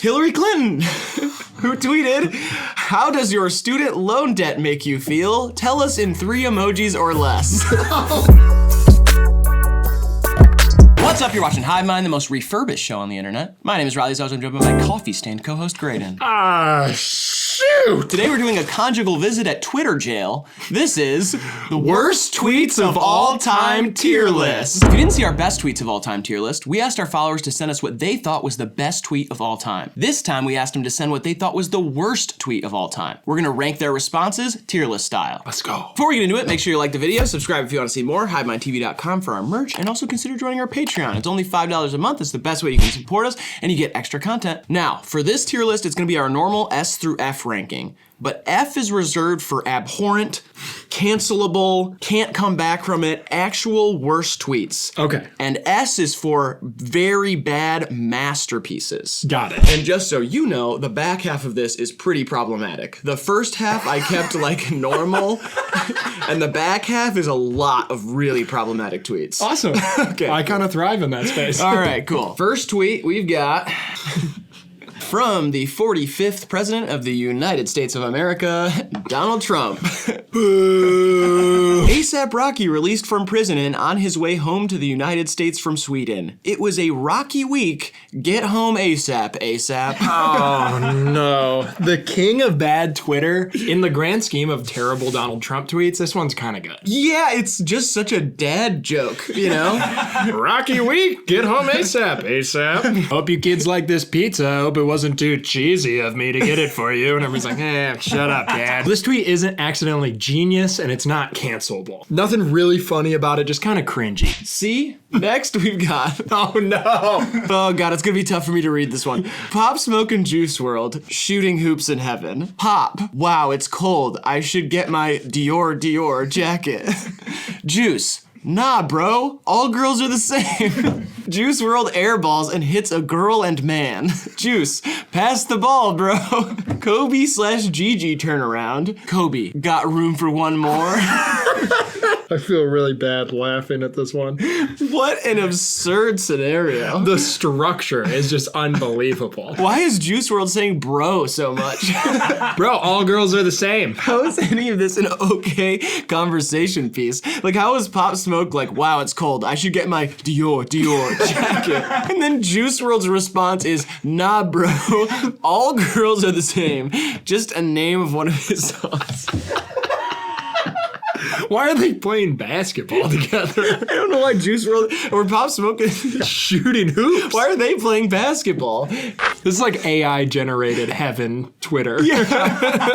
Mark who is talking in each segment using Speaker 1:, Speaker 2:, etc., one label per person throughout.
Speaker 1: Hillary Clinton, who tweeted, "How does your student loan debt make you feel? Tell us in 3 emojis or less." What's up? You're watching HIVEMIND, the most refurbished show on the internet. My name is Riley Zars. I'm joined by my coffee stained co-host Graydon.
Speaker 2: Shoot!
Speaker 1: Today we're doing a conjugal visit at Twitter jail. This is the worst tweets of all time tier list. If you didn't see our best tweets of all time tier list, we asked our followers to send us what they thought was the best tweet of all time. This time we asked them to send what they thought was the worst tweet of all time. We're gonna rank their responses tier list style.
Speaker 2: Let's go.
Speaker 1: Before we get into it, make sure you like the video, subscribe if you want to see more, HIVEMINDTV.com for our merch, and also consider joining our Patreon. It's only $5 a month. It's the best way you can support us, and you get extra content. Now, for this tier list, it's gonna be our normal S through F ranking. But F is reserved for abhorrent, cancelable, can't come back from it, actual worst tweets.
Speaker 2: Okay.
Speaker 1: And S is for very bad masterpieces.
Speaker 2: Got it.
Speaker 1: And just so you know, the back half of this is pretty problematic. The first half I kept like normal, and the back half is a lot of really problematic tweets.
Speaker 2: Awesome.
Speaker 1: Okay.
Speaker 2: I kind of thrive in that space.
Speaker 1: All right, cool. First tweet we've got from the 45th President of the United States of America, Donald Trump. Boo. ASAP Rocky released from prison and on his way home to the United States from Sweden. It was a rocky week. Get home ASAP, ASAP.
Speaker 2: Oh no. The king of bad Twitter. In the grand scheme of terrible Donald Trump tweets, this one's kind of good.
Speaker 1: Yeah, it's just such a dad joke, you know?
Speaker 2: Rocky week. Get home ASAP, ASAP. Hope you kids like this pizza. Hope it wasn't too cheesy of me to get it for you. And everyone's like, shut up, dad. This tweet isn't accidentally genius and it's not cancelable. Nothing really funny about it, just kind of cringy.
Speaker 1: See? Next we've got...
Speaker 2: Oh no.
Speaker 1: Oh god, it's gonna be tough for me to read this one. Pop Smoke and Juice World, shooting hoops in heaven. Pop, wow, it's cold. I should get my Dior jacket. Juice, nah bro, all girls are the same. Juice World airballs and hits a girl and man. Juice, pass the ball bro. Kobe/Gigi turnaround. Kobe, got room for one more?
Speaker 2: I feel really bad laughing at this one.
Speaker 1: What an absurd scenario.
Speaker 2: The structure is just unbelievable.
Speaker 1: Why is Juice World saying bro so much?
Speaker 2: Bro, all girls are the same.
Speaker 1: How is any of this an okay conversation piece? Like, how is Pop Smoke like, wow, it's cold. I should get my Dior jacket. And then Juice WRLD's response is, nah, bro, all girls are the same. Just a name of one of his songs.
Speaker 2: Why are they playing basketball together?
Speaker 1: I don't know why Juice WRLD or Pop Smoke is
Speaker 2: shooting hoops.
Speaker 1: Why are they playing basketball?
Speaker 2: This is like AI generated heaven Twitter.
Speaker 1: Yeah.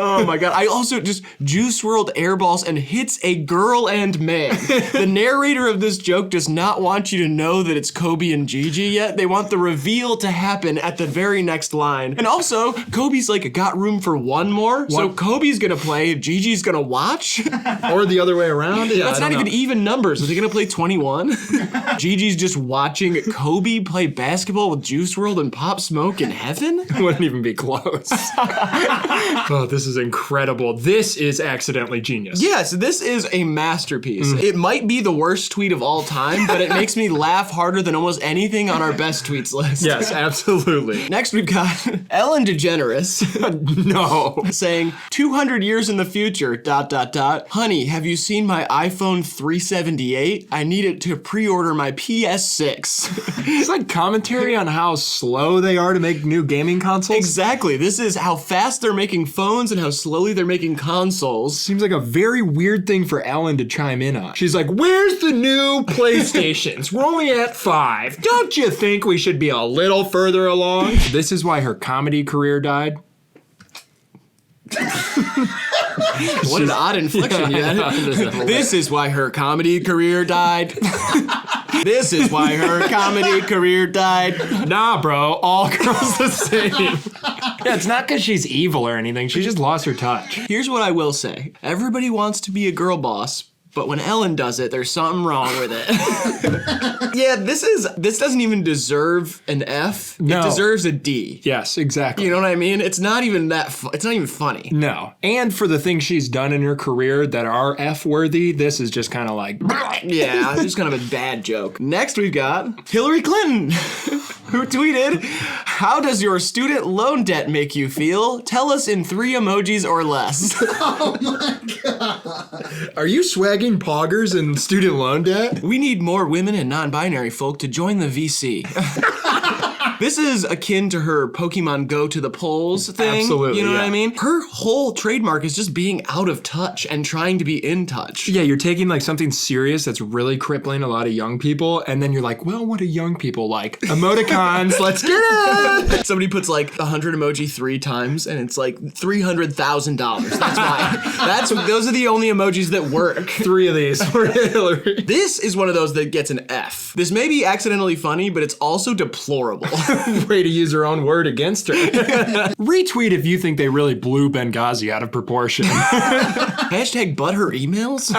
Speaker 1: Oh my god. I also just Juice WRLD airballs and hits a girl and man. The narrator of this joke does not want you to know that it's Kobe and Gigi yet. They want the reveal to happen at the very next line. And also, Kobe's like, got room for one more? What? So Kobe's gonna play, Gigi's gonna watch?
Speaker 2: Or the other way around? Yeah,
Speaker 1: that's not even even numbers. Are they gonna play 21? Gigi's just watching Kobe play basketball with Juice WRLD and Pop Smoke in heaven?
Speaker 2: Wouldn't even be close. Oh, this is incredible. This is accidentally genius.
Speaker 1: Yes, this is a masterpiece. It might be the worst tweet of all time, but it makes me laugh harder than almost anything on our best tweets list.
Speaker 2: Yes, absolutely.
Speaker 1: Next we've got Ellen DeGeneres.
Speaker 2: No.
Speaker 1: Saying, 200 years in the future, ... Honey, have you seen my iPhone 378? I need it to pre-order my PS6.
Speaker 2: It's like commentary on how slow they are to make new gaming consoles.
Speaker 1: Exactly. This is how fast they're making phones and how slowly they're making consoles.
Speaker 2: Seems like a very weird thing for Ellen to chime in on. She's like, where's the new PlayStations? We're only at 5. Don't you think we should be a little further along? This is why her comedy career died.
Speaker 1: What an odd inflection you had. This is why her comedy career died. This is why her comedy career died.
Speaker 2: Nah, bro, all girls the same. Yeah, it's not because she's evil or anything. She just lost her touch.
Speaker 1: Here's what I will say. Everybody wants to be a girl boss, but when Ellen does it, there's something wrong with it. Yeah, this doesn't even deserve an F.
Speaker 2: No.
Speaker 1: It deserves a D.
Speaker 2: Yes, exactly.
Speaker 1: You know what I mean? It's not even that, it's not even funny.
Speaker 2: No. And for the things she's done in her career that are F-worthy, this is just kind of like...
Speaker 1: Yeah, just kind of a bad joke. Next we've got Hillary Clinton, who tweeted, "How does your student loan debt make you feel? Tell us in 3 emojis or less."
Speaker 3: Oh my god.
Speaker 2: Are you swagging poggers and student loan debt?
Speaker 1: We need more women and non-binary folk to join the VC. This is akin to her Pokemon Go to the polls thing.
Speaker 2: Absolutely,
Speaker 1: You know what
Speaker 2: yeah.
Speaker 1: I mean? Her whole trademark is just being out of touch and trying to be in touch.
Speaker 2: Yeah, you're taking like something serious that's really crippling a lot of young people, and then you're like, well, what do young people like? Emoticons, let's get it!
Speaker 1: Somebody puts like 100 emoji 3 times and it's like $300,000. That's why. Those are the only emojis that work.
Speaker 2: 3 of these for Hillary.
Speaker 1: This is one of those that gets an F. This may be accidentally funny, but it's also deplorable.
Speaker 2: Way to use her own word against her. Retweet if you think they really blew Benghazi out of proportion.
Speaker 1: Hashtag butt her emails.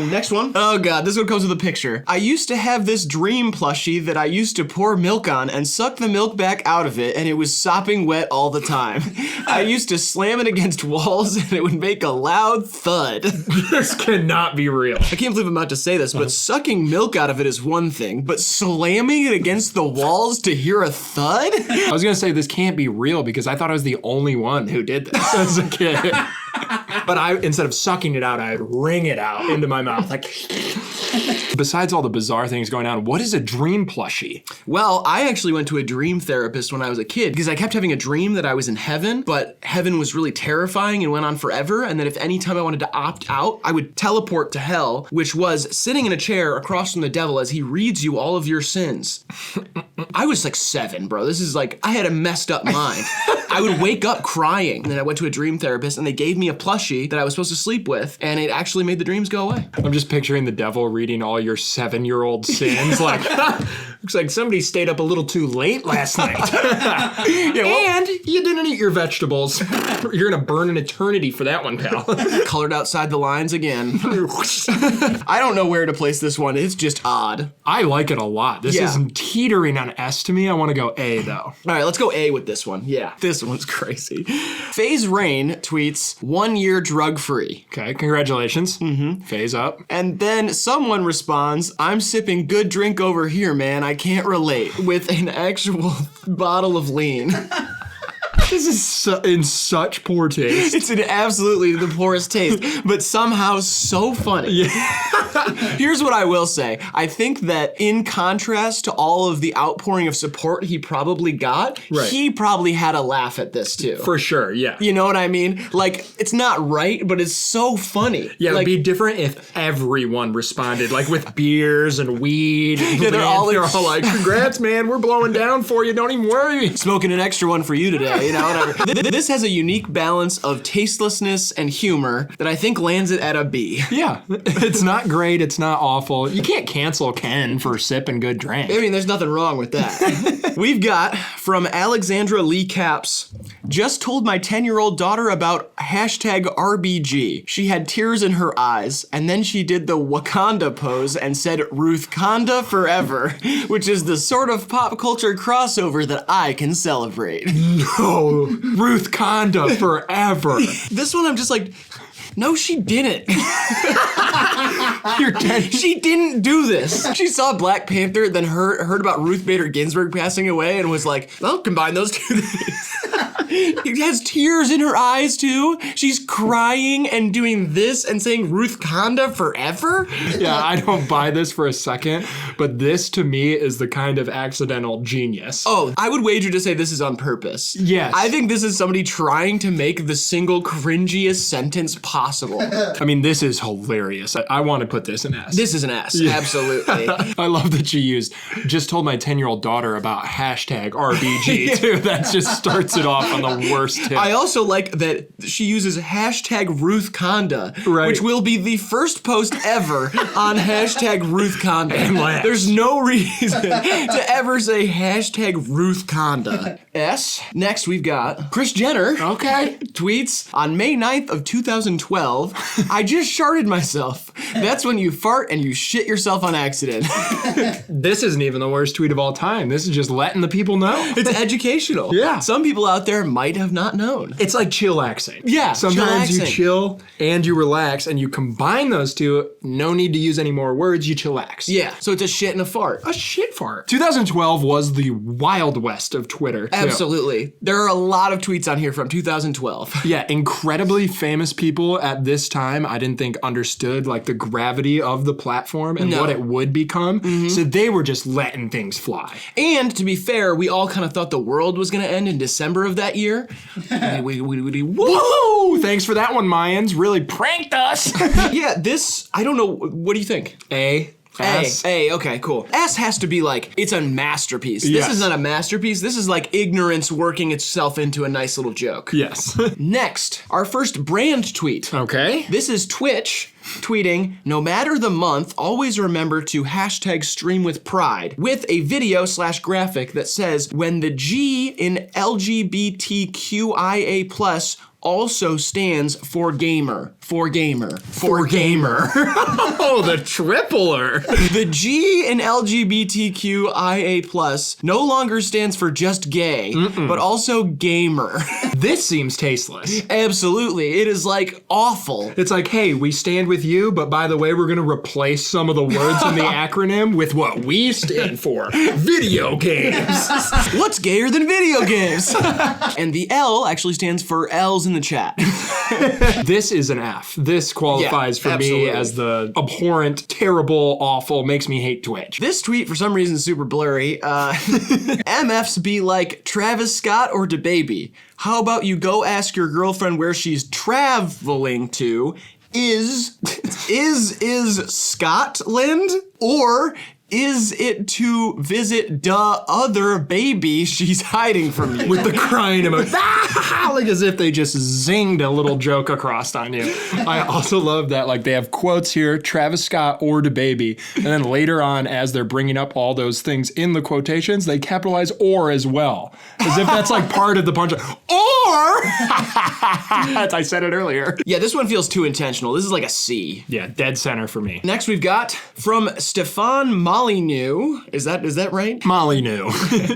Speaker 1: Next one. Oh god, this one comes with a picture. I used to have this dream plushie that I used to pour milk on and suck the milk back out of it, and it was sopping wet all the time. I used to slam it against walls and it would make a loud thud.
Speaker 2: This cannot be real.
Speaker 1: I can't believe I'm about to say this, but sucking milk out of it is one thing, but slamming it against the walls to hear a thud?
Speaker 2: I was gonna say this can't be real because I thought I was the only one who did this as a kid. But instead of sucking it out, I'd wring it out into my mouth. Like, besides all the bizarre things going on, what is a dream plushie?
Speaker 1: Well, I actually went to a dream therapist when I was a kid because I kept having a dream that I was in heaven, but heaven was really terrifying and went on forever. And that if any time I wanted to opt out, I would teleport to hell, which was sitting in a chair across from the devil as he reads you all of your sins. I was like 7, bro. This is like, I had a messed up mind. I would wake up crying. And then I went to a dream therapist and they gave me a plushie that I was supposed to sleep with, and it actually made the dreams go away.
Speaker 2: I'm just picturing the devil reading all your 7-year-old sins. Like, looks like somebody stayed up a little too late last night. And you didn't eat your vegetables. You're gonna burn an eternity for that one, pal.
Speaker 1: Colored outside the lines again. I don't know where to place this one. It's just odd.
Speaker 2: I like it a lot. This
Speaker 1: Yeah.
Speaker 2: is teetering on S to me. I want to go A though.
Speaker 1: All right, let's go A with this one. Yeah, this one's crazy. FaZe Rain tweets, 1 year drug free.
Speaker 2: Okay, congratulations. Phase up.
Speaker 1: And then someone responds, I'm sipping good drink over here, man. I can't relate, with an actual bottle of lean.
Speaker 2: This is in such poor taste.
Speaker 1: It's in absolutely the poorest taste, but somehow so funny.
Speaker 2: Yeah.
Speaker 1: Here's what I will say. I think that in contrast to all of the outpouring of support he probably got,
Speaker 2: Right.
Speaker 1: he probably had a laugh at this too.
Speaker 2: For sure, yeah.
Speaker 1: You know what I mean? Like, it's not right, but it's so funny.
Speaker 2: Yeah,
Speaker 1: like,
Speaker 2: it'd be different if everyone responded, like with beers and weed.
Speaker 1: Yeah, they're all
Speaker 2: like, congrats, man, we're blowing down for you, don't even worry.
Speaker 1: smoking an extra one for you today, you know, whatever. This has a unique balance of tastelessness and humor that I think lands it at a B.
Speaker 2: Yeah, it's not great, it's not awful. You can't cancel Ken for sipping good drink.
Speaker 1: I mean, there's nothing wrong with that. We've got from Alexandra Lee Caps, just told my 10-year-old daughter about hashtag RBG. She had tears in her eyes, and then she did the Wakanda pose and said Ruth Konda forever, which is the sort of pop culture crossover that I can celebrate.
Speaker 2: No, Ruth Konda forever.
Speaker 1: This one I'm just like, no, she didn't.
Speaker 2: You're dead.
Speaker 1: She didn't do this. She saw Black Panther, then heard about Ruth Bader Ginsburg passing away and was like, I'll combine those two things. She has tears in her eyes too. She's crying and doing this and saying Ruth Konda forever.
Speaker 2: Yeah, I don't buy this for a second, but this to me is the kind of accidental genius.
Speaker 1: Oh, I would wager to say this is on purpose.
Speaker 2: Yes.
Speaker 1: I think this is somebody trying to make the single cringiest sentence possible.
Speaker 2: I mean, this is hilarious. I want to put this in S.
Speaker 1: This is an S, absolutely.
Speaker 2: I love that she used, just told my 10-year-old daughter about hashtag RBG too. That just starts it off on the worst tip.
Speaker 1: I also like that she uses hashtag Ruth Konda,
Speaker 2: Right.
Speaker 1: which will be the first post ever on hashtag Ruth Konda.
Speaker 2: And last.
Speaker 1: There's no reason to ever say hashtag Ruth Konda. S. Next, we've got Kris Jenner.
Speaker 2: Okay.
Speaker 1: Tweets, on May 9th of 2012, I just sharted myself. That's when you fart and you shit yourself on accident.
Speaker 2: This isn't even the worst tweet of all time. This is just letting the people know.
Speaker 1: It's educational.
Speaker 2: Yeah.
Speaker 1: Some people out there might have not known.
Speaker 2: It's like chillaxing.
Speaker 1: Yeah,
Speaker 2: Sometimes you
Speaker 1: chillaxing.
Speaker 2: chill and you relax, and you combine those two. No need to use any more words. You chillax.
Speaker 1: Yeah, so it's a shit and a fart.
Speaker 2: A shit fart. 2012 was the Wild West of Twitter, too.
Speaker 1: Absolutely. There are a lot of tweets on here from 2012.
Speaker 2: Yeah, incredibly famous people at this time, I didn't think understood like the gravity of the platform and what it would become. So they were just letting things fly.
Speaker 1: And to be fair, we all kind of thought the world was going to end in December of that year.
Speaker 2: Woo! Thanks for that one, Mayans. Really pranked us.
Speaker 1: Yeah, this, I don't know, what do you think?
Speaker 2: S.
Speaker 1: A, okay, cool. S has to be like, it's a masterpiece.
Speaker 2: Yes.
Speaker 1: This is not a masterpiece. This is like ignorance working itself into a nice little joke.
Speaker 2: Yes.
Speaker 1: Next, our first brand tweet.
Speaker 2: Okay.
Speaker 1: This is Twitch tweeting, no matter the month, always remember to hashtag stream with pride with a video / graphic that says, when the G in LGBTQIA+ also stands for gamer. For gamer.
Speaker 2: Oh, the tripler.
Speaker 1: The G in LGBTQIA+ no longer stands for just gay, but also gamer.
Speaker 2: This seems tasteless.
Speaker 1: Absolutely. It is like awful.
Speaker 2: It's like, hey, we stand with you, but by the way, we're going to replace some of the words in the acronym with what we stand for. Video games.
Speaker 1: What's gayer than video games? And the L actually stands for L's in the chat.
Speaker 2: This is an F. This qualifies for
Speaker 1: absolutely.
Speaker 2: me as the abhorrent, terrible, awful, makes me hate Twitch.
Speaker 1: This tweet, for some reason, is super blurry. MFs be like, Travis Scott or DaBaby? How about you go ask your girlfriend where she's traveling to? Is Scotland? Or is it to visit the other baby she's hiding from you?
Speaker 2: With the crying emoji. Like as if they just zinged a little joke across on you. I also love that, like, they have quotes here, Travis Scott or DaBaby, and then later on, as they're bringing up all those things in the quotations, they capitalize or as well. As if that's like part of the punch. Or! I said it earlier.
Speaker 1: Yeah, this one feels too intentional. This is like a C.
Speaker 2: Yeah, dead center for me.
Speaker 1: Next we've got from Stefan Molyneux. Is that right?
Speaker 2: Molly knew.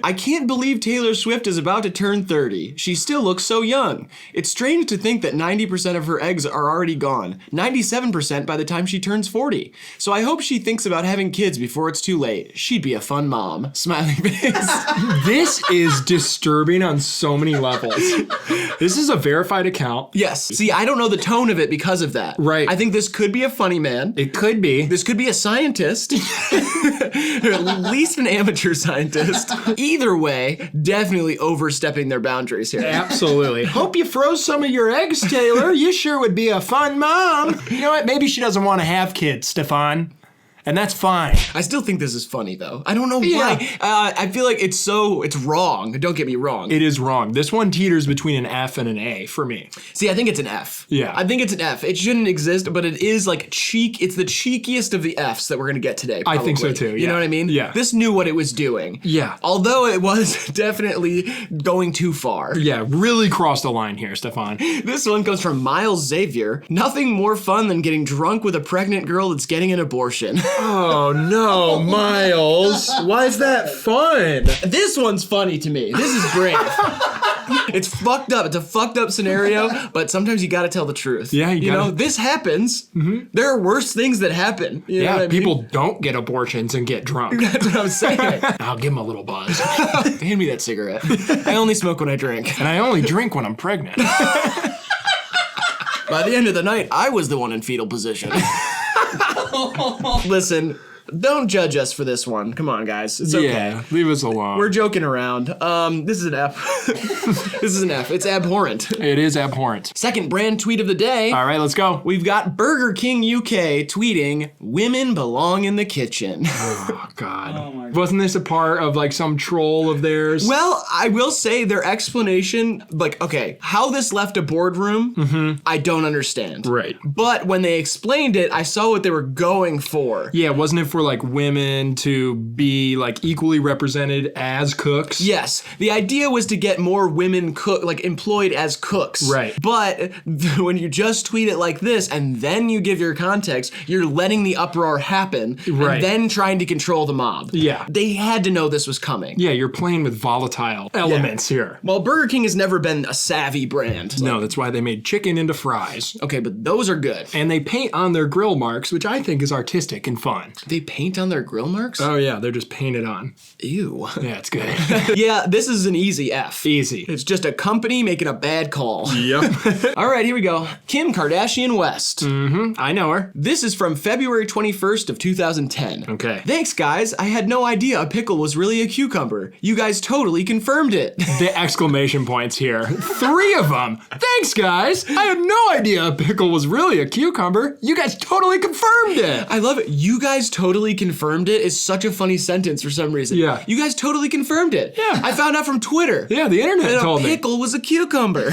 Speaker 1: I can't believe Taylor Swift is about to turn 30. She still looks so young. It's strange to think that 90% of her eggs are already gone. 97% by the time she turns 40. So I hope she thinks about having kids before it's too late. She'd be a fun mom. Smiling face.
Speaker 2: This is disturbing on so many levels. This is a verified account.
Speaker 1: Yes. See, I don't know the tone of it because of that.
Speaker 2: Right.
Speaker 1: I think this could be a funny man.
Speaker 2: It could be.
Speaker 1: This could be a scientist. Or at least an amateur scientist. Either way, definitely overstepping their boundaries here.
Speaker 2: Absolutely. Hope you froze some of your eggs, Taylor. You sure would be a fun mom. You know what? Maybe she doesn't want to have kids, Stefan. And that's fine.
Speaker 1: I still think this is funny though. I don't know why. I feel like it's wrong. Don't get me wrong.
Speaker 2: It is wrong. This one teeters between an F and an A for me.
Speaker 1: See, I think it's an F.
Speaker 2: Yeah.
Speaker 1: I think it's an F. It shouldn't exist, but it is like cheek. It's the cheekiest of the Fs that we're gonna get today.
Speaker 2: I think so
Speaker 1: probably.
Speaker 2: too,
Speaker 1: You know
Speaker 2: yeah.
Speaker 1: what I mean?
Speaker 2: Yeah.
Speaker 1: This knew what it was doing.
Speaker 2: Yeah.
Speaker 1: Although it was definitely going too far.
Speaker 2: Yeah, really crossed the line here, Stefan.
Speaker 1: This one comes from Miles Xavier. Nothing more fun than getting drunk with a pregnant girl that's getting an abortion.
Speaker 2: Oh no, Miles. Why is that fun?
Speaker 1: This one's funny to me. This is brave. It's fucked up. It's a fucked up scenario, but sometimes you gotta tell the truth.
Speaker 2: Yeah,
Speaker 1: you
Speaker 2: gotta.
Speaker 1: know, this happens. There are worse things that happen. You know what I mean?
Speaker 2: People don't get abortions and get drunk.
Speaker 1: That's what I'm saying.
Speaker 2: I'll give him a little buzz.
Speaker 1: Hand me that cigarette. I only smoke when I drink.
Speaker 2: And I only drink when I'm pregnant.
Speaker 1: By the end of the night, I was the one in fetal position. Listen, don't judge us for this one. Come on, guys. It's okay.
Speaker 2: Yeah, leave us alone.
Speaker 1: We're joking around. This is an F. This is an F. It's abhorrent.
Speaker 2: It is abhorrent.
Speaker 1: Second brand tweet of the day.
Speaker 2: All right, let's go.
Speaker 1: We've got Burger King UK tweeting, "Women belong in the kitchen."
Speaker 2: Oh, God. Wasn't this a part of like some troll of theirs?
Speaker 1: Well, I will say their explanation, like, okay, how this left a boardroom, I don't understand.
Speaker 2: Right.
Speaker 1: But when they explained it, I saw what they were going for.
Speaker 2: Yeah, wasn't it for for like women to be like equally represented as cooks.
Speaker 1: Yes, the idea was to get more women employed as cooks.
Speaker 2: Right.
Speaker 1: But when you just tweet it like this and then you give your context, you're letting the uproar happen
Speaker 2: Right.
Speaker 1: and then trying to control the mob.
Speaker 2: Yeah.
Speaker 1: They had to know this was coming.
Speaker 2: Yeah, you're playing with volatile elements here.
Speaker 1: Well, Burger King has never been a savvy brand.
Speaker 2: No, that's why they made chicken into fries.
Speaker 1: Okay, but those are good.
Speaker 2: And they paint on their grill marks, which I think is artistic and fun.
Speaker 1: They paint on their grill marks?
Speaker 2: Oh yeah, they're just painted on.
Speaker 1: Ew.
Speaker 2: Yeah, it's good.
Speaker 1: Yeah, this is an easy F.
Speaker 2: Easy.
Speaker 1: It's just a company making a bad call.
Speaker 2: Yep.
Speaker 1: All right, here we go. Kim Kardashian West.
Speaker 2: I know her.
Speaker 1: This is from February 21st of 2010.
Speaker 2: Okay.
Speaker 1: Thanks, guys. I had no idea a pickle was really a cucumber. You guys totally confirmed it.
Speaker 2: The exclamation points here. 3 of them. Thanks, guys. I had no idea a pickle was really a cucumber. You guys totally confirmed it.
Speaker 1: I love it. You guys totally confirmed it is such a funny sentence for some reason.
Speaker 2: Yeah.
Speaker 1: You guys totally confirmed it.
Speaker 2: Yeah.
Speaker 1: I found out from Twitter.
Speaker 2: Yeah, the internet
Speaker 1: that
Speaker 2: told
Speaker 1: a
Speaker 2: me.
Speaker 1: pickle was a cucumber.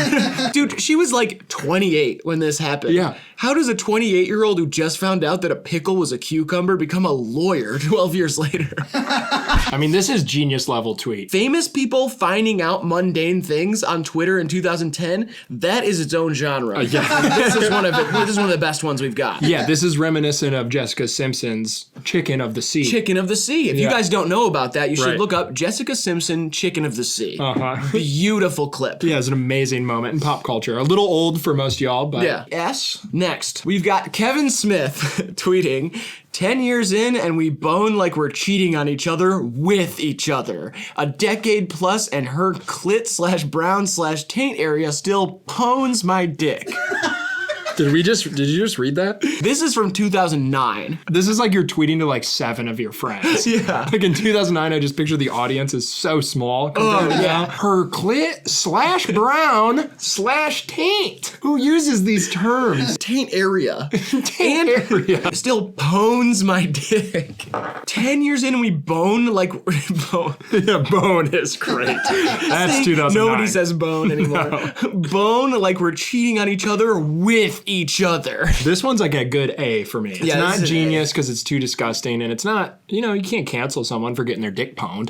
Speaker 1: Dude, she was like 28 when this happened.
Speaker 2: Yeah.
Speaker 1: How does a 28-year-old who just found out that a pickle was a cucumber become a lawyer 12 years later?
Speaker 2: I mean, this is genius level tweet.
Speaker 1: Famous people finding out mundane things on Twitter in 2010, that is its own genre.
Speaker 2: Yeah.
Speaker 1: This is one of the best ones we've got.
Speaker 2: Yeah, this is reminiscent of Jessica Simpson's Chicken of the Sea.
Speaker 1: Chicken of the Sea. If you
Speaker 2: Yeah.
Speaker 1: guys don't know about that, you should
Speaker 2: Right.
Speaker 1: look up Jessica Simpson, Chicken of the Sea.
Speaker 2: Uh-huh.
Speaker 1: Beautiful clip.
Speaker 2: Yeah, it's an amazing moment in pop culture. A little old for most y'all, but
Speaker 1: Yeah. S. Next, we've got Kevin Smith tweeting, 10 years in and we bone like we're cheating on each other with each other. A decade plus and her clit/brown/taint area still pones my dick.
Speaker 2: Did you just read that?
Speaker 1: This is from 2009.
Speaker 2: This is like you're tweeting to like 7 of your friends.
Speaker 1: Yeah.
Speaker 2: Like in 2009, I just picture the audience is so small compared to now. Her clit/brown/taint. Who uses these terms?
Speaker 1: Taint area.
Speaker 2: Taint area.
Speaker 1: Still bones my dick. 10 years in and we bone like bone.
Speaker 2: Yeah, bone is great. That's 2009.
Speaker 1: Nobody says bone anymore. Bone like we're cheating on each other with each other.
Speaker 2: This one's like a good A for me. It's
Speaker 1: Yeah,
Speaker 2: not
Speaker 1: this is an
Speaker 2: genius because it's too disgusting, and it's not, you can't cancel someone for getting their dick pwned.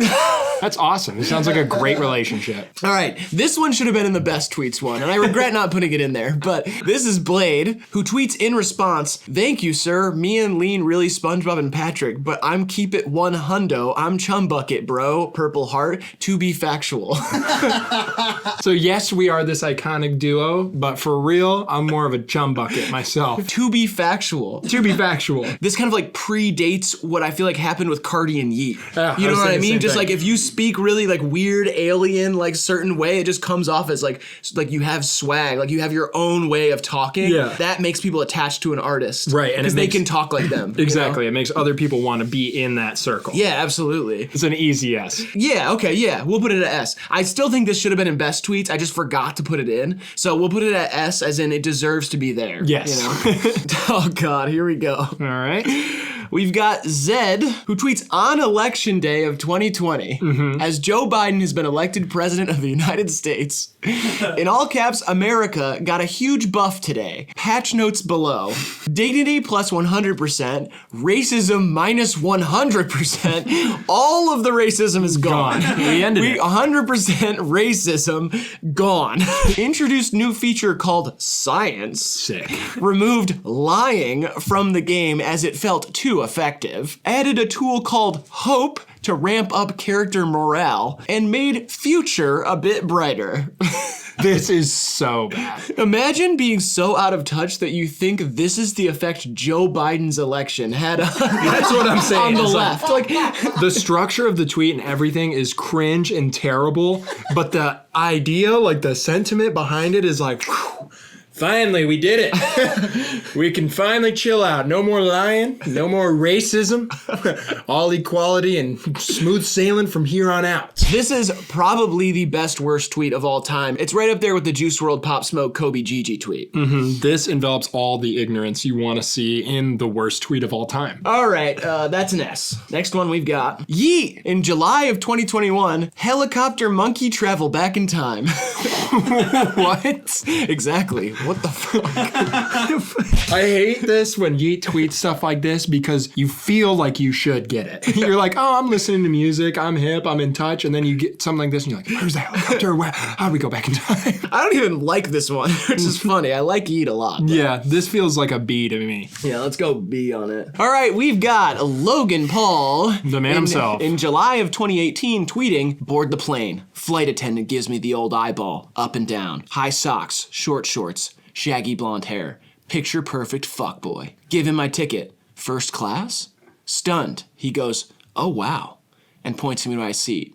Speaker 2: That's awesome. It sounds like a great relationship.
Speaker 1: All right, this one should have been in the best tweets one, and I regret not putting it in there, but this is Blade, who tweets in response, "Thank you, sir. Me and Lean really SpongeBob and Patrick, but I'm keep it 100. I'm chum bucket, bro. Purple heart, to be factual."
Speaker 2: So yes, we are this iconic duo, but for real, I'm more of a chum bucket myself.
Speaker 1: To be factual.
Speaker 2: To be factual.
Speaker 1: This kind of like predates what I feel like happened with Cardi and Yeet.
Speaker 2: Yeah,
Speaker 1: You
Speaker 2: I
Speaker 1: know
Speaker 2: was
Speaker 1: what I
Speaker 2: saying the
Speaker 1: mean?
Speaker 2: same
Speaker 1: Just
Speaker 2: thing.
Speaker 1: like if you speak really like weird alien like certain way, it just comes off as like you have swag, like you have your own way of talking.
Speaker 2: Yeah.
Speaker 1: That makes people attached to an artist.
Speaker 2: Right, and
Speaker 1: because
Speaker 2: it
Speaker 1: they
Speaker 2: makes-
Speaker 1: can talk like them. you know?
Speaker 2: Exactly. It makes other people want to be in that circle.
Speaker 1: Yeah, absolutely.
Speaker 2: It's an easy yes.
Speaker 1: Yeah, okay, yeah. We'll put it at S. I still think this should have been in best tweets. I just forgot to put it in. So we'll put it at S as in it deserves to be there.
Speaker 2: Yes.
Speaker 1: You know? Oh God, here we go.
Speaker 2: All right.
Speaker 1: We've got Zed, who tweets on election day of 2020, as Joe Biden has been elected president of the United States. In all caps, America got a huge buff today. Patch notes below. Dignity plus 100%, racism minus 100%. All of the racism is gone.
Speaker 2: We ended it.
Speaker 1: 100% racism gone. Introduced new feature called Science.
Speaker 2: Sick.
Speaker 1: Removed lying from the game as it felt too effective, added a tool called Hope to ramp up character morale, and made Future a bit brighter.
Speaker 2: This is so bad.
Speaker 1: Imagine being so out of touch that you think this is the effect Joe Biden's election had on,
Speaker 2: That's what I'm saying.
Speaker 1: on the
Speaker 2: It's like-
Speaker 1: left. Like,
Speaker 2: The structure of the tweet and everything is cringe and terrible, but the idea, like the sentiment behind it is like, whew, finally, we did it. We can finally chill out. No more lying, no more racism, all equality and smooth sailing from here on out.
Speaker 1: this is probably the best worst tweet of all time. It's right up there with the Juice WRLD Pop Smoke Kobe Gigi tweet.
Speaker 2: This envelops all the ignorance you want to see in the worst tweet of all time.
Speaker 1: All right, that's an S. Next one we've got. Yeet! In July of 2021, helicopter monkey travel back in time.
Speaker 2: What?
Speaker 1: Exactly. What the fuck?
Speaker 2: I hate this when Yeet tweets stuff like this because you feel like you should get it. You're like, oh, I'm listening to music, I'm hip, I'm in touch, and then you get something like this and you're like, where's the helicopter? How do we go back in time?
Speaker 1: I don't even like this one, which is funny. I like Yeet a lot. But.
Speaker 2: Yeah, this feels like a B to me.
Speaker 1: Yeah, let's go B on it. All right, we've got Logan Paul.
Speaker 2: The man himself.
Speaker 1: In July of 2018, tweeting, board the plane. Flight attendant gives me the old eyeball, up and down. High socks, short shorts, shaggy blonde hair. Picture perfect fuckboy. Give him my ticket. First class? Stunned. He goes, oh wow, and points me to my seat.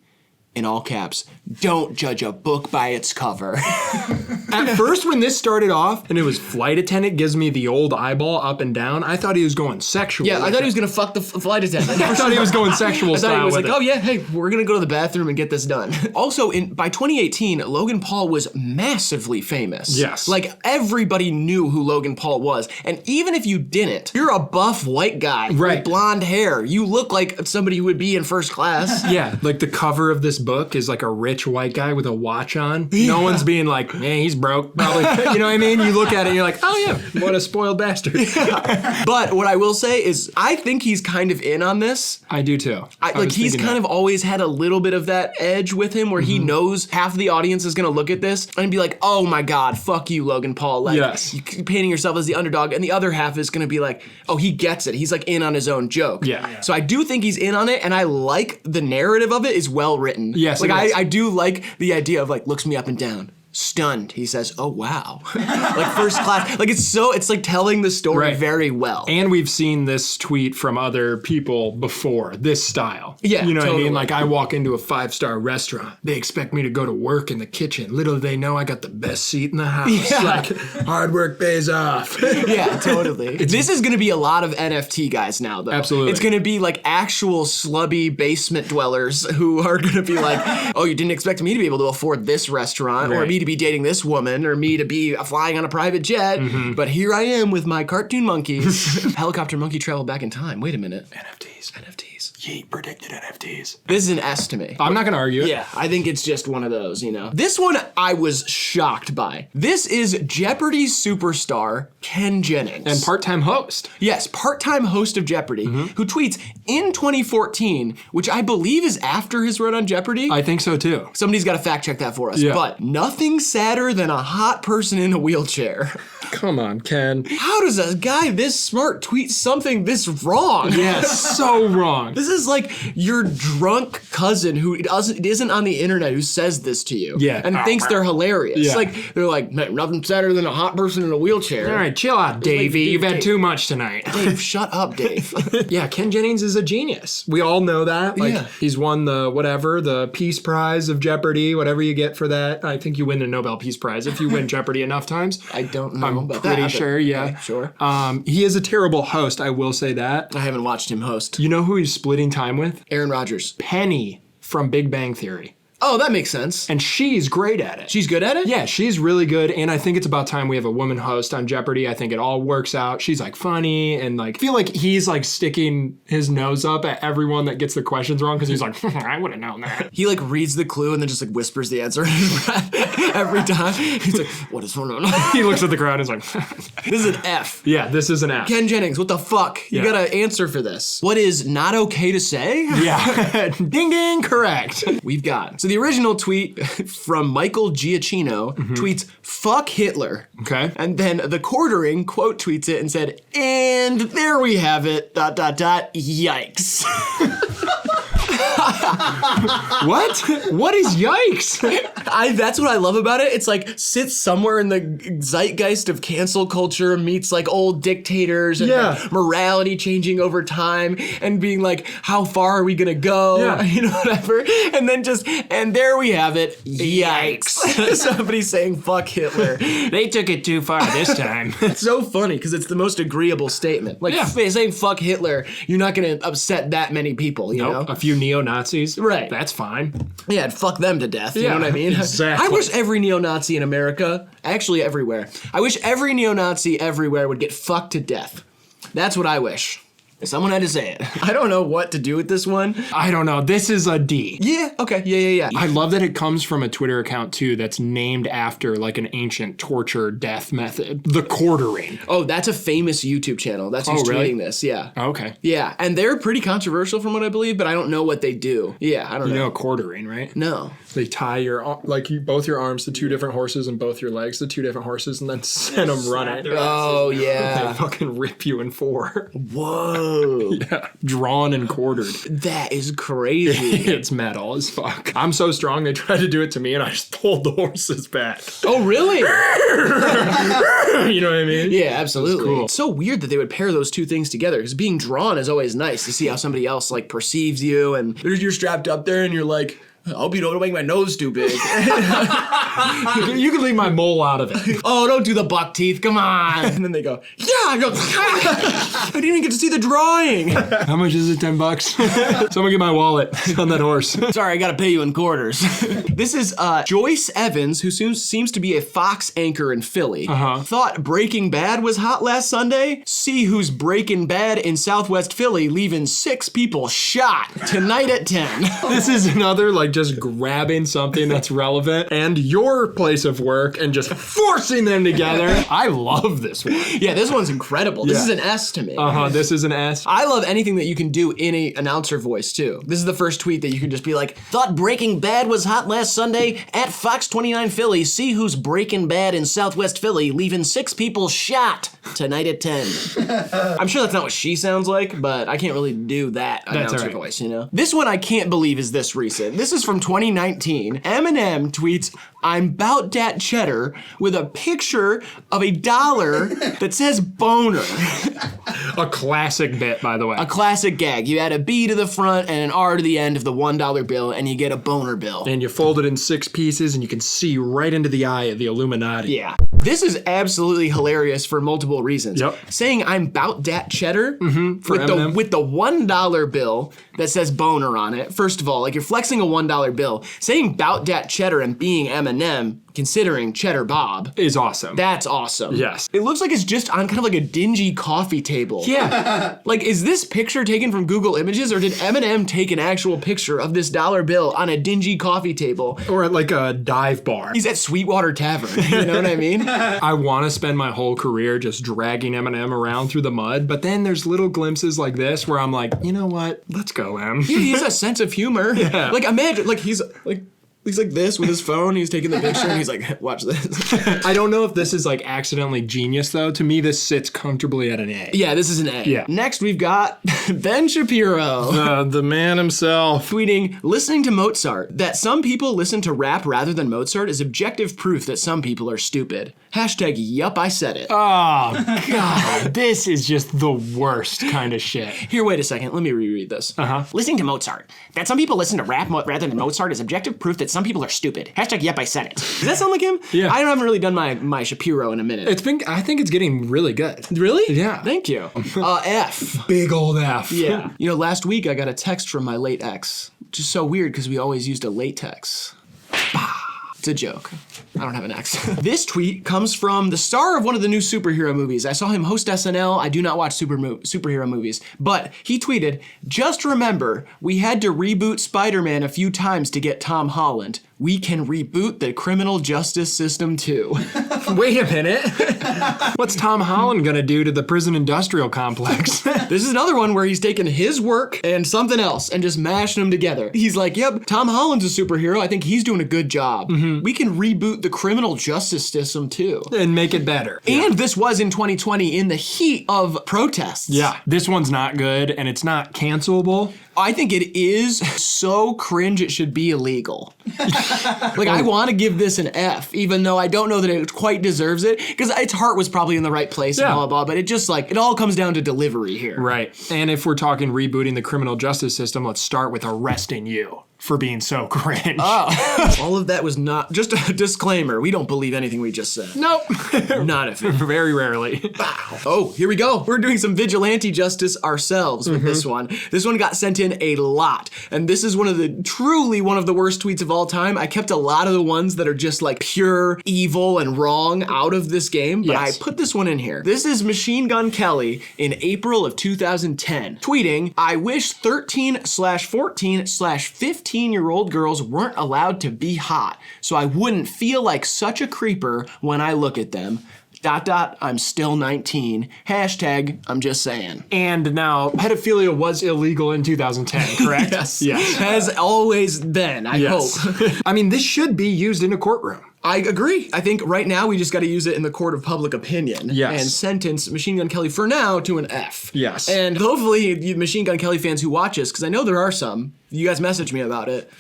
Speaker 1: In all caps, don't judge a book by its cover.
Speaker 2: At first, when this started off and it was flight attendant gives me the old eyeball up and down, I thought he was going sexual.
Speaker 1: Yeah, I thought he was gonna fuck the flight attendant.
Speaker 2: I thought he was going sexual
Speaker 1: I thought
Speaker 2: style
Speaker 1: he was
Speaker 2: with
Speaker 1: like,
Speaker 2: it.
Speaker 1: oh yeah, hey, we're gonna go to the bathroom and get this done. Also, by 2018, Logan Paul was massively famous.
Speaker 2: Yes.
Speaker 1: Like, everybody knew who Logan Paul was. And even if you didn't, you're a buff white guy with blonde hair. You look like somebody who would be in first class.
Speaker 2: Yeah, like the cover of this book is like a rich white guy with a watch on. No one's being like, man, he's broke, probably. You know what I mean? You look at it and you're like, oh yeah, what a spoiled bastard.
Speaker 1: But what I will say is, I think he's kind of in on this.
Speaker 2: I do too.
Speaker 1: He's kind of always had a little bit of that edge with him where he knows half of the audience is gonna look at this and be like, oh my God, fuck you, Logan Paul. Like,
Speaker 2: yes.
Speaker 1: You're painting yourself as the underdog, and the other half is gonna be like, oh, he gets it. He's like in on his own joke.
Speaker 2: Yeah.
Speaker 1: So I do think he's in on it, and I like the narrative of it is well written.
Speaker 2: Yes,
Speaker 1: like
Speaker 2: it is.
Speaker 1: I do like the idea of like, looks me up and down. Stunned, he says, oh wow. Like first class. Like it's like telling the story very well.
Speaker 2: And we've seen this tweet from other people before, this style.
Speaker 1: Yeah,
Speaker 2: you know what I
Speaker 1: totally.
Speaker 2: mean? Like I walk into a 5-star restaurant, they expect me to go to work in the kitchen. Little do they know I got the best seat in the house.
Speaker 1: Yeah.
Speaker 2: Like hard work pays off.
Speaker 1: Yeah, totally. This is gonna be a lot of NFT guys now, though.
Speaker 2: Absolutely.
Speaker 1: It's gonna be like actual slubby basement dwellers who are gonna be like, oh, you didn't expect me to be able to afford this restaurant, or me to be dating this woman, or me to be flying on a private jet, but here I am with my cartoon monkeys. Helicopter monkey travel back in time. Wait a minute. NFTs.
Speaker 2: Yeet predicted NFTs.
Speaker 1: This is an S to me.
Speaker 2: I'm not gonna argue it.
Speaker 1: Yeah, I think it's just one of those, you know. This one I was shocked by. This is Jeopardy superstar Ken Jennings.
Speaker 2: And part-time host.
Speaker 1: Yes, part-time host of Jeopardy, who tweets in 2014, which I believe is after his run on Jeopardy.
Speaker 2: I think so too.
Speaker 1: Somebody's got to fact check that for us.
Speaker 2: Yeah.
Speaker 1: But nothing sadder than a hot person in a wheelchair.
Speaker 2: Come on, Ken.
Speaker 1: How does a guy this smart tweet something this wrong?
Speaker 2: Yeah, so wrong.
Speaker 1: This is like your drunk cousin who isn't on the internet who says this to you.
Speaker 2: Yeah.
Speaker 1: And thinks they're hilarious.
Speaker 2: Yeah.
Speaker 1: Like, they're like, nothing sadder than a hot person in a wheelchair.
Speaker 2: All right, chill out, Davey. You've had too much tonight.
Speaker 1: Dave, shut up, Dave.
Speaker 2: Yeah, Ken Jennings is a genius. We all know that. Like,
Speaker 1: Yeah.
Speaker 2: he's won the Peace Prize of Jeopardy, whatever you get for that. I think you win the Nobel Peace Prize if you win Jeopardy enough times.
Speaker 1: I don't know
Speaker 2: I'm
Speaker 1: about
Speaker 2: pretty
Speaker 1: that.
Speaker 2: sure, yeah.
Speaker 1: Okay, sure.
Speaker 2: He is a terrible host, I will say that.
Speaker 1: I haven't watched him host.
Speaker 2: You know who he's splitting time with?
Speaker 1: Aaron Rodgers.
Speaker 2: Penny from Big Bang Theory.
Speaker 1: Oh, that makes sense.
Speaker 2: And she's great at it.
Speaker 1: She's good at it?
Speaker 2: Yeah, she's really good, and I think it's about time we have a woman host on Jeopardy. I think it all works out. She's like funny, and like I feel like he's like sticking his nose up at everyone that gets the questions wrong because he's like, I would have known that.
Speaker 1: He like reads the clue and then just like whispers the answer in his breath every time. He's like, what is going on?
Speaker 2: He looks at the crowd and is like,
Speaker 1: This is an F.
Speaker 2: yeah, this is an F.
Speaker 1: Ken Jennings, what the fuck? You
Speaker 2: Yeah.
Speaker 1: gotta answer for this. What is not okay to say?
Speaker 2: Yeah, ding ding, correct.
Speaker 1: We've got. So the original tweet from Michael Giacchino tweets, fuck Hitler.
Speaker 2: Okay.
Speaker 1: And then the quartering quote tweets it and said, and there we have it, ... yikes.
Speaker 2: What? What is yikes?
Speaker 1: That's what I love about it. It's like sits somewhere in the zeitgeist of cancel culture, meets like old dictators and like, morality changing over time and being like, how far are we gonna go?
Speaker 2: Yeah.
Speaker 1: You know, whatever. And then just, and there we have it. Yikes. Somebody saying fuck Hitler.
Speaker 2: They took it too far this time.
Speaker 1: It's so funny because it's the most agreeable statement. Like saying fuck Hitler, you're not gonna upset that many people, you know?
Speaker 2: A few neo-Nazis.
Speaker 1: Right.
Speaker 2: That's fine.
Speaker 1: Yeah, and fuck them to death. You
Speaker 2: Yeah,
Speaker 1: know what I mean?
Speaker 2: exactly.
Speaker 1: I wish every neo-Nazi in America, actually everywhere, I wish every neo-Nazi everywhere would get fucked to death. That's what I wish. Someone had to say it. I don't know what to do with this one.
Speaker 2: I don't know. This is a D.
Speaker 1: Yeah, okay, yeah.
Speaker 2: I love that it comes from a Twitter account too that's named after like an ancient torture death method. The quartering.
Speaker 1: Oh, that's a famous YouTube channel. That's who's
Speaker 2: really?
Speaker 1: tweeting this, yeah.
Speaker 2: Okay.
Speaker 1: Yeah, and they're pretty controversial from what I believe, but I don't know what they do. Yeah, I don't
Speaker 2: You
Speaker 1: know.
Speaker 2: know quartering, right?
Speaker 1: No.
Speaker 2: They tie both your arms to two different horses and both your legs to two different horses and then send them running.
Speaker 1: Oh,
Speaker 2: They
Speaker 1: yeah.
Speaker 2: fucking rip you in four.
Speaker 1: Whoa.
Speaker 2: Yeah. Drawn and quartered.
Speaker 1: That is crazy.
Speaker 2: It's metal as fuck. I'm so strong, they tried to do it to me and I just pulled the horses back.
Speaker 1: Oh, really?
Speaker 2: You know what I mean?
Speaker 1: Yeah, absolutely.
Speaker 2: Cool.
Speaker 1: It's so weird that they would pair those two things together, because being drawn is always nice to see how somebody else like perceives you, and you're strapped up there and you're like, I hope you don't make my nose too big.
Speaker 2: You can leave my mole out of it.
Speaker 1: Oh, don't do the buck teeth, come on. And then they go, yeah, I go, I didn't even get to see the drawing.
Speaker 2: How much is it, $10? Someone get my wallet on that horse.
Speaker 1: Sorry, I gotta pay you in quarters. This is Joyce Evans, who seems to be a Fox anchor in Philly. Thought Breaking Bad was hot last Sunday? See who's Breaking Bad in Southwest Philly, leaving 6 people shot tonight at 10.
Speaker 2: This is another, like, just grabbing something that's relevant and your place of work and just forcing them together. I love this one.
Speaker 1: Yeah, this one's incredible. This
Speaker 2: Yeah.
Speaker 1: is an S to me.
Speaker 2: This is an S.
Speaker 1: I love anything that you can do in a announcer voice too. This is the first tweet that you can just be like, thought Breaking Bad was hot last Sunday at Fox 29 Philly. See who's Breaking Bad in Southwest Philly, leaving 6 people shot tonight at 10. I'm sure that's not what she sounds like, but I can't really do that announcer
Speaker 2: all right.
Speaker 1: voice, you know? This one I can't believe is this recent. This is from 2019. Eminem tweets, I'm 'bout dat cheddar, with a picture of a dollar that says boner.
Speaker 2: A classic bit, by the way.
Speaker 1: A classic gag. You add a B to the front and an R to the end of the $1 bill, and you get a boner bill.
Speaker 2: And you fold it in 6 pieces and you can see right into the eye of the Illuminati.
Speaker 1: Yeah. This is absolutely hilarious for multiple reasons.
Speaker 2: Yep.
Speaker 1: Saying I'm 'bout dat cheddar
Speaker 2: for Eminem.
Speaker 1: with the $1 bill that says boner on it. First of all, like, you're flexing a $1 bill. Saying 'bout dat cheddar and being Eminem, considering Cheddar Bob,
Speaker 2: Is awesome.
Speaker 1: that's awesome.
Speaker 2: Yes.
Speaker 1: It looks like it's just on kind of like a dingy coffee table.
Speaker 2: Yeah.
Speaker 1: Like, is this picture taken from Google Images, or did Eminem take an actual picture of this dollar bill on a dingy coffee table?
Speaker 2: Or at like a dive bar.
Speaker 1: He's at Sweetwater Tavern, you know what I mean?
Speaker 2: I want to spend my whole career just dragging Eminem around through the mud, but then there's little glimpses like this where I'm like, you know what? Let's go, Em.
Speaker 1: He has a sense of humor.
Speaker 2: Yeah.
Speaker 1: Like, imagine, like, he's like this with his phone, he's taking the picture, and he's like, watch this.
Speaker 2: I don't know if this is like accidentally genius though. To me, this sits comfortably at an A.
Speaker 1: Yeah, this is an A.
Speaker 2: Yeah.
Speaker 1: Next, we've got Ben Shapiro.
Speaker 2: The man himself.
Speaker 1: Tweeting, listening to Mozart. That some people listen to rap rather than Mozart is objective proof that some people are stupid. Hashtag, yup, I said it.
Speaker 2: Oh, God. This is just the worst kind of shit.
Speaker 1: Here, wait a second. Let me reread this. Listening to Mozart. That some people listen to rap rather than Mozart is objective proof that some people are stupid. Hashtag, yep, I said it. Does that sound like him?
Speaker 2: Yeah.
Speaker 1: I haven't really done my Shapiro in a minute.
Speaker 2: I think it's getting really good.
Speaker 1: Really?
Speaker 2: Yeah.
Speaker 1: Thank you. F.
Speaker 2: Big old F.
Speaker 1: Yeah. You know, last week I got a text from my late ex. Which is so weird because we always used a latex. It's a joke. I don't have an ex. This tweet comes from the star of one of the new superhero movies. I saw him host SNL. I do not watch superhero movies. But he tweeted, just remember, we had to reboot Spider-Man a few times to get Tom Holland. We can reboot the criminal justice system too.
Speaker 2: Wait a minute. What's Tom Holland gonna do to the prison industrial complex?
Speaker 1: This is another one where he's taken his work and something else and just mashing them together. He's like, yep, Tom Holland's a superhero. I think he's doing a good job. We can reboot the criminal justice system too.
Speaker 2: And make it better.
Speaker 1: And this was in 2020 in the heat of protests.
Speaker 2: Yeah, this one's not good and it's not cancelable.
Speaker 1: I think it is so cringe it should be illegal. Like, I want to give this an F, even though I don't know that it quite deserves it, because its heart was probably in the right place and blah, blah, blah, but it just, like, it all comes down to delivery here.
Speaker 2: Right. And if we're talking rebooting the criminal justice system, let's start with arresting you. for being so cringe.
Speaker 1: All of that was not, just a disclaimer, we don't believe anything we just said.
Speaker 2: Nope.
Speaker 1: Not if it.
Speaker 2: Very rarely.
Speaker 1: Oh, here we go. We're doing some vigilante justice ourselves with this one. This one got sent in a lot. And this is truly one of the worst tweets of all time. I kept a lot of the ones that are just like pure evil and wrong out of this game, but I put this one in here. This is Machine Gun Kelly in April of 2010, tweeting, I wish 13/14/15-year-old girls weren't allowed to be hot, so I wouldn't feel like such a creeper when I look at them. ... I'm still 19. Hashtag, I'm just saying.
Speaker 2: And now, pedophilia was illegal in 2010, correct?
Speaker 1: Yes. Has always been, I hope.
Speaker 2: I mean, this should be used in a courtroom.
Speaker 1: I agree. I think right now we just got to use it in the court of public opinion.
Speaker 2: Yes.
Speaker 1: And sentence Machine Gun Kelly for now to an F.
Speaker 2: Yes.
Speaker 1: And hopefully you Machine Gun Kelly fans who watch this, because I know there are some, you guys message me about it.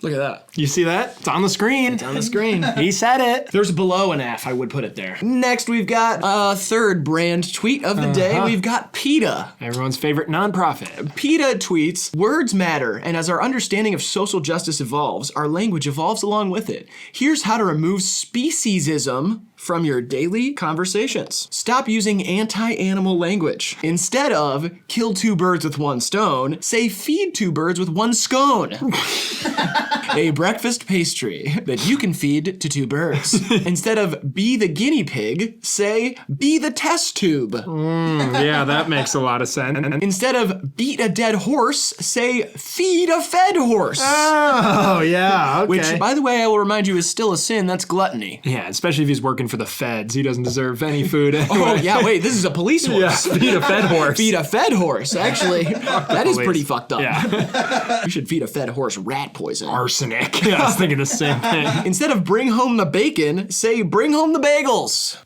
Speaker 1: Look at that.
Speaker 2: You see that? It's on the screen.
Speaker 1: It's on the screen.
Speaker 2: He said it.
Speaker 1: There's below an F, I would put it there. Next, we've got a third brand tweet of the day. We've got Peta.
Speaker 2: Everyone's favorite nonprofit.
Speaker 1: Peta tweets, words matter, and as our understanding of social justice evolves, our language evolves along with it. Here's how to remove speciesism from your daily conversations. Stop using anti-animal language. Instead of kill two birds with one stone, say feed two birds with one scone. A breakfast pastry that you can feed to two birds. Instead of be the guinea pig, say be the test tube.
Speaker 2: Yeah, that makes a lot of sense.
Speaker 1: Instead of beat a dead horse, say feed a fed horse.
Speaker 2: Oh, yeah, okay.
Speaker 1: Which, by the way, I will remind you is still a sin. That's gluttony.
Speaker 2: Yeah, especially if he's working for the feds. He doesn't deserve any food anyway.
Speaker 1: Oh, yeah, wait, this is a police horse.
Speaker 2: Yeah, feed a fed horse.
Speaker 1: Feed a fed horse, actually. That is pretty fucked up.
Speaker 2: Yeah.
Speaker 1: We should feed a fed horse rat poison.
Speaker 2: Arsenic. Yeah, I was thinking the same thing.
Speaker 1: Instead of bring home the bacon, say bring home the bagels.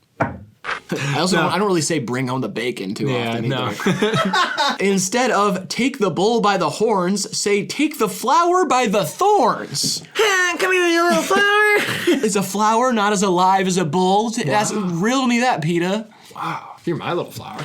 Speaker 1: I don't really say bring home the bacon too often either. Instead of take the bull by the horns, say take the flower by the thorns. Come here, you little flower. Is a flower not as alive as a bull? Riddle me that, Peta.
Speaker 2: Wow, you're my little flower.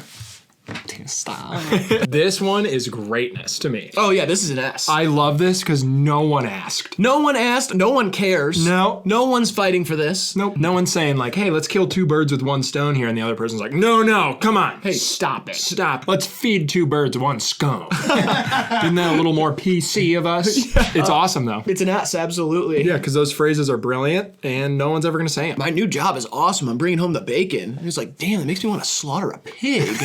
Speaker 1: Stop.
Speaker 2: This one is greatness to me.
Speaker 1: Oh yeah, this is an S.
Speaker 2: I love this because no one asked.
Speaker 1: No one asked, no one cares.
Speaker 2: No.
Speaker 1: No one's fighting for this.
Speaker 2: Nope. No one's saying like, hey, let's kill two birds with one stone here, and the other person's like, no, come on.
Speaker 1: Hey, stop it.
Speaker 2: Stop. Let's feed two birds one scone. Isn't that a little more PC of us? Yeah. It's awesome though.
Speaker 1: It's an S, absolutely.
Speaker 2: Yeah, because those phrases are brilliant, and no one's ever gonna say them.
Speaker 1: My new job is awesome. I'm bringing home the bacon. And it's like, damn, that makes me want to slaughter a pig.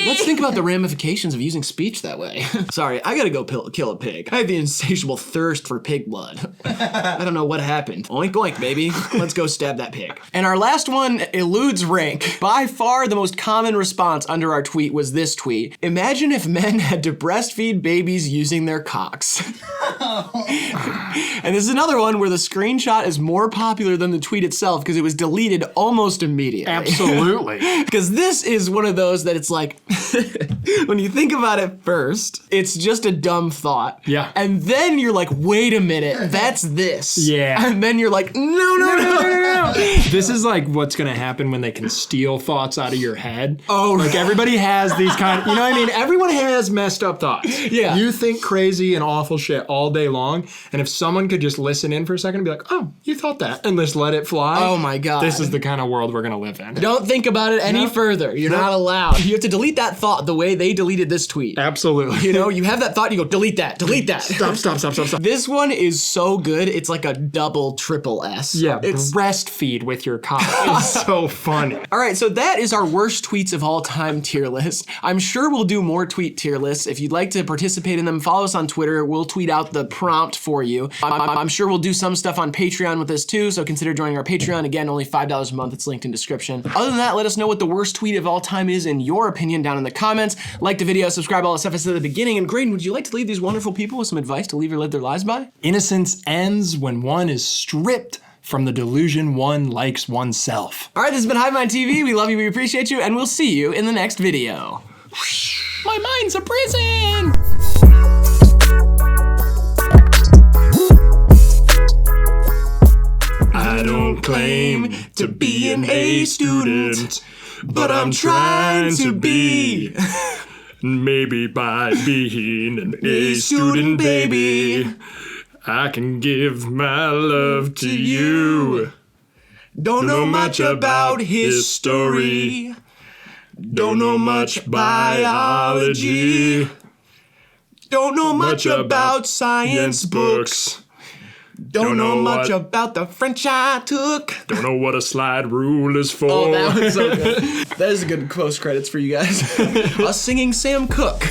Speaker 1: Let's think about the ramifications of using speech that way. Sorry, I gotta go kill a pig. I have the insatiable thirst for pig blood. I don't know what happened. Oink oink, baby. Let's go stab that pig. And our last one eludes rank. By far the most common response under our tweet was this tweet. Imagine if men had to breastfeed babies using their cocks. And this is another one where the screenshot is more popular than the tweet itself because it was deleted almost immediately.
Speaker 2: Absolutely.
Speaker 1: Because this is one of those that it's like, when you think about it first, it's just a dumb thought.
Speaker 2: Yeah.
Speaker 1: And then you're like, wait a minute, that's this.
Speaker 2: Yeah.
Speaker 1: And then you're like, no.
Speaker 2: This is like what's gonna happen when they can steal thoughts out of your head.
Speaker 1: Oh,
Speaker 2: like everybody has these kind of, you know what I mean? Everyone has messed up thoughts.
Speaker 1: Yeah.
Speaker 2: You think crazy and awful shit all day long, and if someone could just listen in for a second and be like, oh, you thought that, and just let it fly.
Speaker 1: Oh my God.
Speaker 2: This is the kind of world we're gonna live in.
Speaker 1: Don't think about it any further. You're not allowed. You have to delete that thought the way they deleted this tweet.
Speaker 2: Absolutely.
Speaker 1: You know, you have that thought, you go, delete that.
Speaker 2: Stop.
Speaker 1: This one is so good, it's like a double, triple S.
Speaker 2: Yeah,
Speaker 1: It's
Speaker 2: breastfeed with your cock. It's so funny.
Speaker 1: All right, so that is our worst tweets of all time tier list. I'm sure we'll do more tweet tier lists. If you'd like to participate in them, follow us on Twitter. We'll tweet out the prompt for you. I'm sure we'll do some stuff on Patreon with this too, so consider joining our Patreon. Again, only $5 a month. It's linked in description. Other than that, let us know what the worst tweet of all time is in your opinion down in the comments. Like the video, subscribe, all the stuff I said at the beginning. And Graydon, would you like to leave these wonderful people with some advice to live their lives by?
Speaker 2: Innocence ends when one is stripped from the delusion one likes oneself.
Speaker 1: All right, this has been HIVEMIND TV. We love you, we appreciate you, and we'll see you in the next video. My mind's a prison!
Speaker 2: I don't claim to be an A student, but I'm trying to be. Maybe by being an A student, baby, I can give my love to you.
Speaker 1: Don't know much about history. Don't know much biology. Don't know much about science books. Don't know much about the French I took.
Speaker 2: Don't know what a slide rule is for.
Speaker 1: Oh, that was so good. That is a good post credits for you guys. Us singing Sam Cooke.